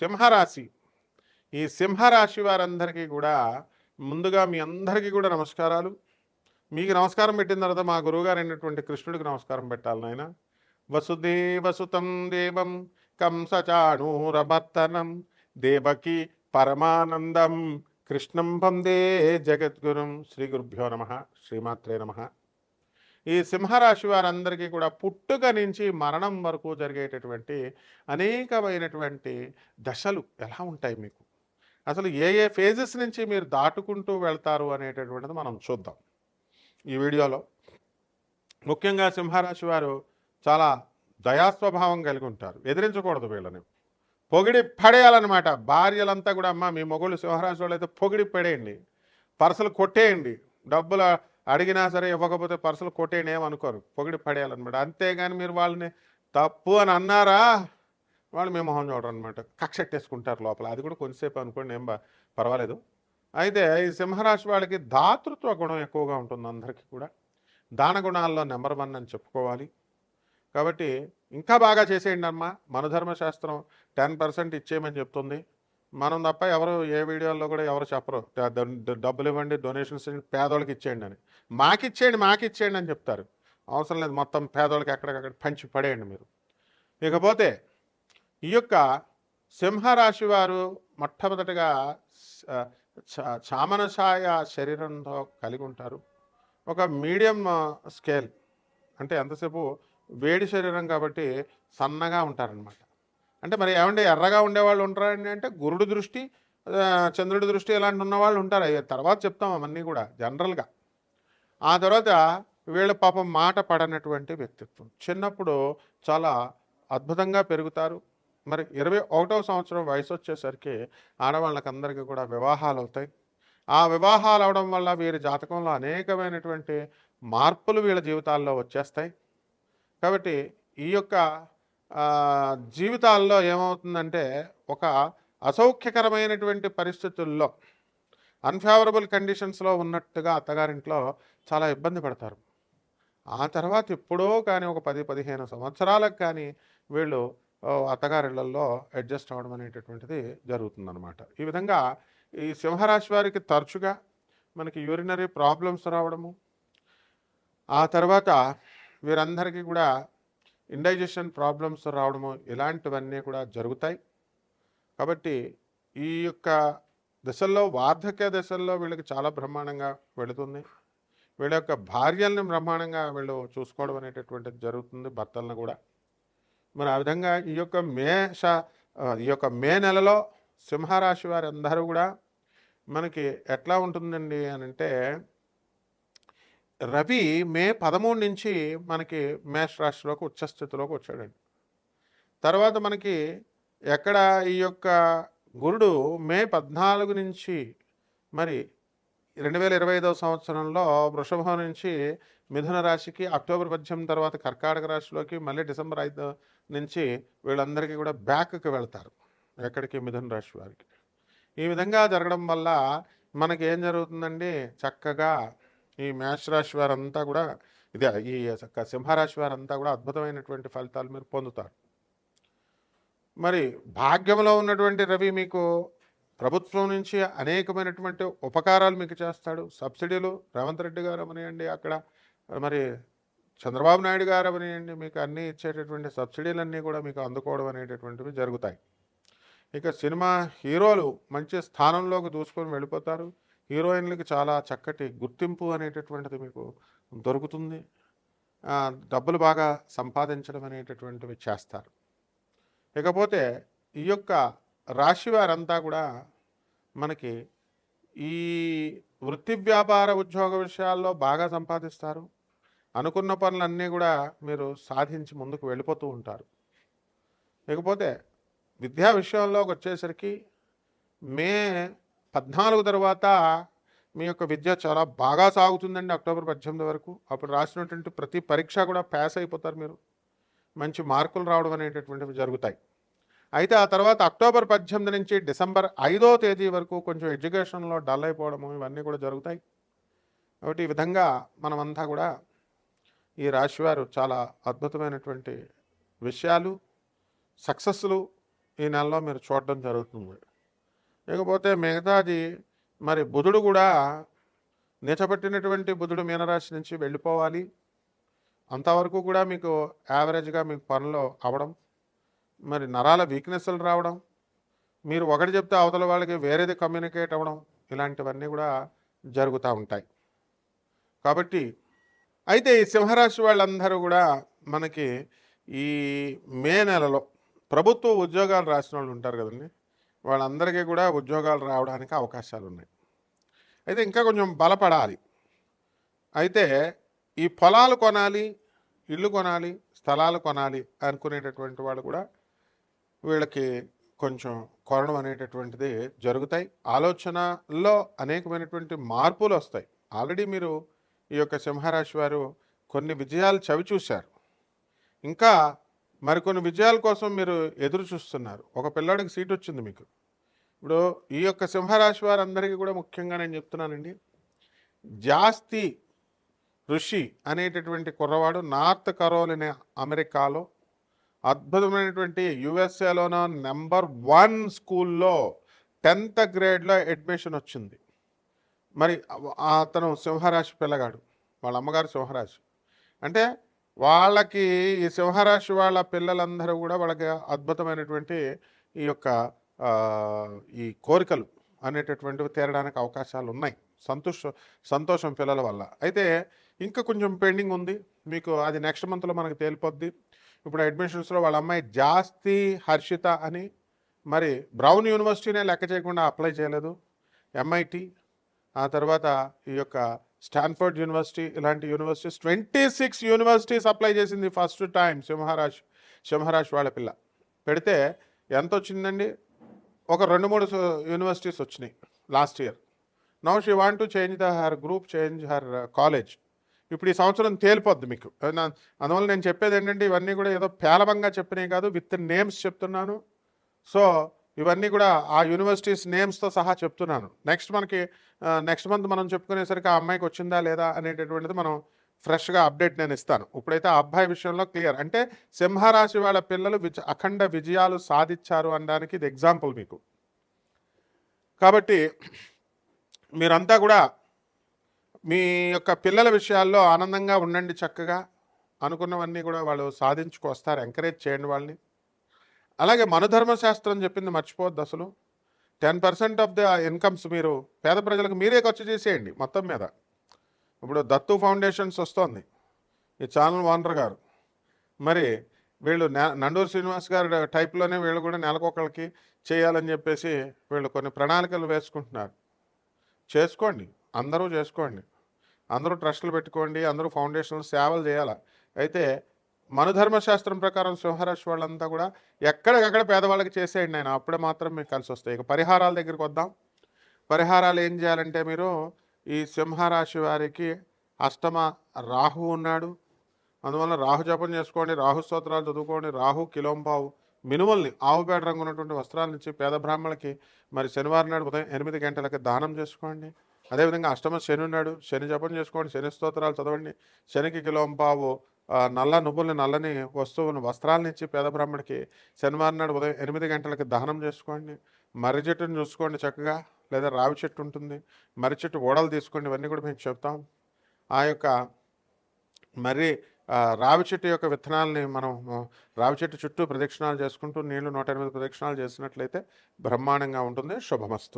సింహరాశి. ఈ సింహరాశి వారందరికీ కూడా ముందుగా మీ అందరికీ కూడా నమస్కారాలు. మీకు నమస్కారం పెట్టిన తర్వాత మా గురువుగారు అయినటువంటి కృష్ణుడికి నమస్కారం పెట్టాలి నాయన. వసుదేవసుతం దేవం కంసచాణూరమర్దనం దేవకి పరమానందం కృష్ణం వందే జగద్గురుం. శ్రీ గురుభ్యో నమ. శ్రీమాత్రే నమ. ఈ సింహరాశి వారందరికీ కూడా పుట్టుక నుంచి మరణం వరకు జరిగేటటువంటి అనేకమైనటువంటి దశలు ఎలా ఉంటాయి మీకు, అసలు ఏ ఏ ఫేజెస్ నుంచి మీరు దాటుకుంటూ వెళ్తారు అనేటటువంటిది మనం చూద్దాం ఈ వీడియోలో. ముఖ్యంగా సింహరాశి వారు చాలా దయాస్వభావం కలిగి ఉంటారు. ఎదిరించకూడదు వీళ్ళని, పొగిడి పడేయాలన్నమాట. భార్యలంతా కూడా అమ్మ మీ మొగుళ్ళు సింహరాశి వాళ్ళు అయితే పొగిడి పడేయండి, పర్సలు కొట్టేయండి, డబ్బులు అడిగినా సరే ఇవ్వకపోతే పర్సలు కొట్టేయండి, ఏమనుకోరు, పొగిడి పడేయాలన్నమాట. అంతేగాని మీరు వాళ్ళని తప్పు అని అన్నారా వాళ్ళు మీ మొహం చూడరు అనమాట, కక్షెట్టేసుకుంటారు లోపల. అది కూడా కొంచెంసేపు అనుకోండి, ఏం పర్వాలేదు. అయితే ఈ సింహరాశి వాళ్ళకి దాతృత్వ గుణం ఎక్కువగా ఉంటుంది. అందరికీ కూడా దాన గుణాల్లో నెంబర్ 1 అని చెప్పుకోవాలి. కాబట్టి ఇంకా బాగా చేసేయండి అమ్మ. మన ధర్మశాస్త్రం 10% ఇచ్చేయమని చెప్తుంది. మనం తప్ప ఎవరు ఏ వీడియోల్లో కూడా ఎవరు చెప్పరు డబ్బులు ఇవ్వండి, డొనేషన్స్ పేదోళ్ళకి ఇచ్చేయండి అని. మాకిచ్చేయండి అని చెప్తారు. అవసరం లేదు, మొత్తం పేదోళ్ళకి ఎక్కడికక్కడ పంచి పడేయండి మీరు. ఇకపోతే ఈ యొక్క సింహరాశి వారు మొట్టమొదటిగా చామనఛాయ శరీరంతో కలిగి ఉంటారు. ఒక మీడియం స్కేల్, అంటే ఎంతసేపు వేడి శరీరం కాబట్టి సన్నగా ఉంటారనమాట. అంటే మరి ఏమంటే ఎర్రగా ఉండేవాళ్ళు ఉంటారండి అంటే గురుడు దృష్టి, చంద్రుడి దృష్టి ఇలాంటి ఉన్నవాళ్ళు ఉంటారు. తర్వాత చెప్తాం అవన్నీ కూడా జనరల్గా. ఆ తర్వాత వీళ్ళ పాపం మాట పడనటువంటి వ్యక్తిత్వం. చిన్నప్పుడు చాలా అద్భుతంగా పెరుగుతారు. మరి 21వ సంవత్సరం వయసు వచ్చేసరికి ఆడవాళ్ళకందరికీ కూడా వివాహాలు అవుతాయి. ఆ వివాహాలు అవడం వల్ల వీరి జాతకంలో అనేకమైనటువంటి మార్పులు వీళ్ళ జీవితాల్లో వచ్చేస్తాయి. కాబట్టి ఈ యొక్క జీవితాల్లో ఏమవుతుందంటే ఒక అసౌఖ్యకరమైనటువంటి పరిస్థితుల్లో, అన్ఫేవరబుల్ కండిషన్స్లో ఉన్నట్టుగా అత్తగారింట్లో చాలా ఇబ్బంది పడతారు. ఆ తర్వాత ఎప్పుడో కానీ ఒక 10-15 సంవత్సరాలకు కానీ వీళ్ళు అత్తగారిళ్లలో అడ్జస్ట్ అవ్వడం అనేటటువంటిది జరుగుతుందన్నమాట. ఈ విధంగా ఈ సింహరాశి వారికి తరచుగా మనకి యూరినరీ ప్రాబ్లమ్స్ రావడము, ఆ తర్వాత వీరందరికీ కూడా ఇండైజెషన్ ప్రాబ్లమ్స్ రావడము, ఇలాంటివన్నీ కూడా జరుగుతాయి. కాబట్టి ఈ యొక్క దశల్లో, వార్ధక్య దశల్లో వీళ్ళకి చాలా బ్రహ్మాండంగా వెళుతుంది. వీళ్ళ యొక్క భార్యల్ని బ్రహ్మాండంగా వీళ్ళు చూసుకోవడం అనేటటువంటిది జరుగుతుంది, భర్తలను కూడా. మరి ఆ విధంగా ఈ యొక్క మే నెలలో సింహరాశి వారి అందరూ కూడా మనకి ఎట్లా ఉంటుందండి అని అంటే, రవి మే 13 నుంచి మనకి మేష రాశిలోకి ఉచ్చస్థితిలోకి వచ్చాడండి. తర్వాత మనకి ఎక్కడ ఈ యొక్క గురుడు మే 14 నుంచి మరి 2025వ సంవత్సరంలో వృషభం నుంచి మిథున రాశికి, అక్టోబర్ 18 తర్వాత కర్కాటక రాశిలోకి, మళ్ళీ డిసెంబర్ 5 నుంచి వీళ్ళందరికీ కూడా బ్యాక్కి వెళ్తారు. ఎక్కడికి? మిథున రాశి వారికి. ఈ విధంగా జరగడం వల్ల మనకి ఏం జరుగుతుందండి, చక్కగా ఈ మేషరాశి వారంతా కూడా ఈ సింహరాశి వారంతా కూడా అద్భుతమైనటువంటి ఫలితాలు మీరు పొందుతారు. మరి భాగ్యంలో ఉన్నటువంటి రవి మీకు ప్రభుత్వం నుంచి అనేకమైనటువంటి ఉపకారాలు మీకు చేస్తాడు. సబ్సిడీలు రేవంత్ రెడ్డి గారు అవనియండి, అక్కడ మరి చంద్రబాబు నాయుడు గారు అవనియండి, మీకు అన్నీ ఇచ్చేటటువంటి సబ్సిడీలన్నీ కూడా మీకు అందుకోవడం అనేటటువంటివి జరుగుతాయి. ఇక సినిమా హీరోలు మంచి స్థానంలోకి దూసుకొని వెళ్ళిపోతారు. హీరోయిన్లకి చాలా చక్కటి గుర్తింపు అనేటటువంటిది మీకు దొరుకుతుంది. డబ్బులు బాగా సంపాదించడం అనేటటువంటివి చేస్తారు. ఇకపోతే ఈ యొక్క రాశి వారంతా కూడా మనకి ఈ వృత్తి వ్యాపార ఉద్యోగ విషయాల్లో బాగా సంపాదిస్తారు. అనుకున్న పనులన్నీ కూడా మీరు సాధించి ముందుకు వెళ్ళిపోతూ ఉంటారు. ఇకపోతే విద్యా విషయంలోకి వచ్చేసరికి మే 14 తర్వాత మీ యొక్క విద్య చాలా బాగా సాగుతుందండి, అక్టోబర్ 18 వరకు. అప్పుడు రాసినటువంటి ప్రతి పరీక్ష కూడా పాస్ అయిపోతారు మీరు, మంచి మార్కులు రావడం అనేటటువంటివి జరుగుతాయి. అయితే ఆ తర్వాత అక్టోబర్ 18 నుంచి డిసెంబర్ 5వ తేదీ వరకు కొంచెం ఎడ్యుకేషన్లో డల్ అయిపోవడము, ఇవన్నీ కూడా జరుగుతాయి. కాబట్టి ఈ విధంగా మనమంతా కూడా ఈ రాశివారు చాలా అద్భుతమైనటువంటి విషయాలు, సక్సెస్లు ఈ నెలలో మీరు చూడడం జరుగుతుంది. ఇకపోతే మిగతాది మరి బుధుడు కూడా నిచబెట్టినటువంటి బుధుడు మీనరాశి నుంచి వెళ్ళిపోవాలి. అంతవరకు కూడా మీకు యావరేజ్గా మీకు పనులు అవ్వడం, మరి నరాల వీక్నెస్లు రావడం, మీరు ఒకటి చెప్తే అవతల వాళ్ళకి వేరేది కమ్యూనికేట్ అవ్వడం, ఇలాంటివన్నీ కూడా జరుగుతూ ఉంటాయి. కాబట్టి అయితే ఈ సింహరాశి వాళ్ళందరూ కూడా మనకి ఈ మే నెలలో ప్రభుత్వ ఉద్యోగాలు రాసిన వాళ్ళు ఉంటారు కదండి, వాళ్ళందరికీ కూడా ఉద్యోగాలు రావడానికి అవకాశాలు ఉన్నాయి. అయితే ఇంకా కొంచెం బలపడాలి. అయితే ఈ పొలాలు కొనాలి, ఇల్లు కొనాలి, స్థలాలు కొనాలి అనుకునేటటువంటి వాళ్ళు కూడా వీళ్ళకి కొంచెం కొనడం అనేటటువంటిది జరుగుతాయి. ఆలోచనలో అనేకమైనటువంటి మార్పులు వస్తాయి. ఆల్రెడీ మీరు ఈ యొక్క సింహరాశి వారు కొన్ని విజయాలు చవిచూశారు. ఇంకా మరికొన్ని విజయాల కోసం మీరు ఎదురు చూస్తున్నారు. ఒక పిల్లాడికి సీట్ వచ్చింది మీకు. ఇప్పుడు ఈ యొక్క సింహరాశి వారందరికీ కూడా ముఖ్యంగా నేను చెప్తున్నానండి, జాస్తి ఋషి అనేటటువంటి కుర్రవాడు నార్త్ కరోలినా అమెరికాలో అద్భుతమైనటువంటి యుఎస్ఏలోనో నెంబర్ 1 స్కూల్లో 10th గ్రేడ్లో అడ్మిషన్ వచ్చింది. మరి అతను సింహరాశి పిల్లగాడు, వాళ్ళ అమ్మగారు సింహరాశి. అంటే వాళ్ళకి ఈ సింహరాశి వాళ్ళ పిల్లలందరూ కూడా వాళ్ళకి అద్భుతమైనటువంటి ఈ యొక్క ఈ కోరికలు అనేటటువంటివి తీరడానికి అవకాశాలు ఉన్నాయి. సంతోషం పిల్లల వల్ల. అయితే ఇంకా కొంచెం పెండింగ్ ఉంది మీకు, అది నెక్స్ట్ మంత్లో మనకు తేలిపోద్ది. ఇప్పుడు అడ్మిషన్స్లో వాళ్ళ అమ్మాయి జాస్తి హర్షిత అని మరి బ్రౌన్ యూనివర్సిటీనే లెక్క చేయకుండా అప్లై చేయలేదు, ఎంఐటి, ఆ తర్వాత ఈ యొక్క స్టాన్ఫర్డ్ యూనివర్సిటీ, ఇలాంటి యూనివర్సిటీస్ 26 యూనివర్సిటీస్ అప్లై చేసింది ఫస్ట్ టైం సింహరాశి వాళ్ళ పిల్ల. పెడితే ఎంత వచ్చిందండి? ఒక 2-3 యూనివర్సిటీస్ వచ్చినాయి last year. Now she want to change her group, change her college. ఇప్పుడు ఈ సంవత్సరం తేలిపోద్ది మీకు. అందువల్ల నేను చెప్పేది ఏంటంటే, ఇవన్నీ కూడా ఏదో పేలవంగా చెప్పినవి కాదు, విత్ నేమ్స్ చెప్తున్నాను. సో ఇవన్నీ కూడా ఆ యూనివర్సిటీస్ నేమ్స్తో సహా చెప్తున్నాను. నెక్స్ట్ మంత్ మనం చెప్పుకునేసరికి ఆ అమ్మాయికి వచ్చిందా లేదా అనేటటువంటిది మనం ఫ్రెష్గా అప్డేట్ నేను ఇస్తాను. ఇప్పుడైతే ఆ అబ్బాయి విషయంలో క్లియర్. అంటే సింహరాశి వాళ్ళ పిల్లలు అఖండ విజయాలు సాధించారు అనడానికి ఇది ఎగ్జాంపుల్ మీకు. కాబట్టి మీరంతా కూడా మీ యొక్క పిల్లల విషయాల్లో ఆనందంగా ఉండండి. చక్కగా అనుకున్నవన్నీ కూడా వాళ్ళు సాధించుకొస్తారు. ఎంకరేజ్ చేయండి వాళ్ళని. అలాగే మనుధర్మశాస్త్రం చెప్పింది మర్చిపోవద్దు అసలు. 10% ఆఫ్ ద ఇన్కమ్స్ మీరు పేద ప్రజలకు మీరే ఖర్చు చేసేయండి మొత్తం మీద. ఇప్పుడు దత్తు ఫౌండేషన్స్ వస్తోంది, ఈ ఛానల్ ఓనర్ గారు. మరి వీళ్ళు నండూరు శ్రీనివాస్ గారు టైప్లోనే వీళ్ళు కూడా నెలకొకళ్ళకి చేయాలని చెప్పేసి వీళ్ళు కొన్ని ప్రణాళికలు వేసుకుంటున్నారు. చేసుకోండి, అందరూ చేసుకోండి, అందరూ ట్రస్టులు పెట్టుకోండి, అందరూ ఫౌండేషన్లు సేవలు చేయాలి. అయితే మనుధర్మశాస్త్రం ప్రకారం సింహరాశి వాళ్ళంతా కూడా ఎక్కడికక్కడ పేదవాళ్ళకి చేసేయండి ఆయన, అప్పుడే మాత్రం మీకు కలిసి వస్తాయి. ఇక పరిహారాల దగ్గరికి వద్దాం. పరిహారాలు ఏం చేయాలంటే, మీరు ఈ సింహరాశి వారికి అష్టమ రాహు ఉన్నాడు, అందువల్ల రాహు జపం చేసుకోండి, రాహు స్తోత్రాలు చదువుకోండి, రాహు కిలోంపావు మినుమల్ని ఆవుపేట రంగు ఉన్నటువంటి వస్త్రాల నుంచి పేద బ్రాహ్మణులకి మరి శనివారం నాడు ఉదయం 8 గంటలకి దానం చేసుకోండి. అదేవిధంగా అష్టమ శని ఉన్నాడు, శని జపం చేసుకోండి, శని స్తోత్రాలు చదవండి. శనికి కిలోంపావు నల్ల నువ్వుల్ని, నల్లని వస్తువులను, వస్త్రాలనిచ్చి పేద బ్రాహ్మడికి శనివారం నాడు ఉదయం 8 గంటలకి దహనం చేసుకోండి. మర్రి చెట్టును చూసుకోండి చక్కగా, లేదా రావి చెట్టు ఉంటుంది, మర్రి చెట్టు ఓడలు తీసుకోండి. ఇవన్నీ కూడా మీకు చెప్తాం. ఆ యొక్క మర్రి రావి చెట్టు యొక్క విత్తనాలని మనం రావి చెట్టు చుట్టూ ప్రదక్షిణాలు చేసుకుంటూ నీళ్లు 108 ప్రదక్షిణాలు చేసినట్లయితే బ్రహ్మాండంగా ఉంటుంది. శుభమస్తు.